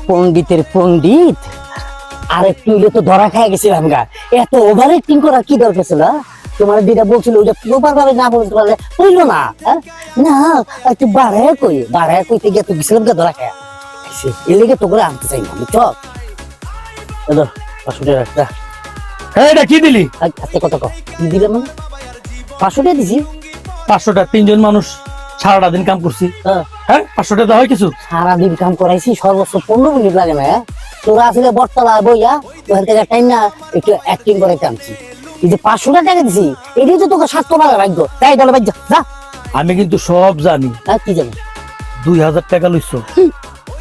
পণ্ডিতের পণ্ডিত আর একটু হইলে তো ধরা খাই গেছিলাম গা। এত ওভার অ্যাক্টিং করার কি দরকার ছিল? তোমার যেটা বলছিল ওইটা প্রপার ভাবে না বলতে পারলে বললো না। না একটু বাড়ায় কইতে গিয়ে তো গেছিলাম গা ধরা খায়। এর লেগে তো করে আনতে চাই না বুঝছ? 500 টাকা রাখতা। এটা কি দিলি? আজকে কত কি দিলে মানে? 500 টাকা দিছি। 500 টাকা, 3 জন মানুষ সারাটা দিন কাম করছি। হ্যাঁ 500 টাকা হয় কিছু? সারাদিন কাম করাইছি, সর্বোচ্চ 15 মিনিট লাগে না। তোরা আসলে বটতলা বইয়া ওখান থেকে টাইম না একটু অ্যাক্টিং করে কামছি। এই যে 500 টাকা দিছি এটাই তো তোকে 700 টাকা রাখবো। তাই তাহলে ভাই যা। আমি কিন্তু সব জানি। কি জানি? 2000 টাকা লইছো,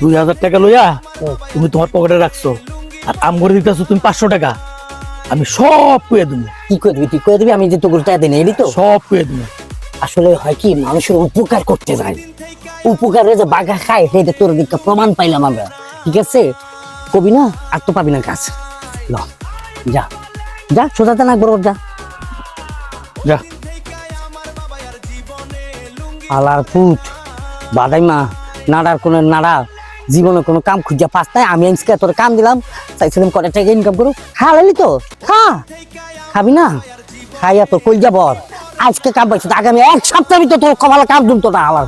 2000 টাকা লইয়া তুমি তোমার পকেটে রাখছো, আর আম করে দিতেছো তুমি 500 টাকা। আমি সব কয়ে দেবো। কি করে দিবি? তুই করে দিবি? আমি যে তোকে টাকা দিই না এলি তো সব কয়ে দেবো। আসলে হয় কি, মানুষের উপকার করতে যায়, উপকারে যে বাঘা খায় সেটা তোর দিকে প্রমাণ পাইলাম আমরা। ঠিক আছে, কবি না আর তো পাবি না কাজ। ল যা যা, সোজাতে না বড় যা যা। আলার পুত বাদাইমা নাড়ার কোনো নাড়া জীবনে কোনো কাম খুঁজা পাস নাই। আমি আজকে তোর কাম দিলাম, চাইছিলাম কত টাকা ইনকাম করু। খালি তো খাবি না, খাইয়া তো কই যাব। আজকে কাম পাইছো, আগামী 1 সপ্তাহ ভিতরে তোর কপালে কাম দুম তো না। আলার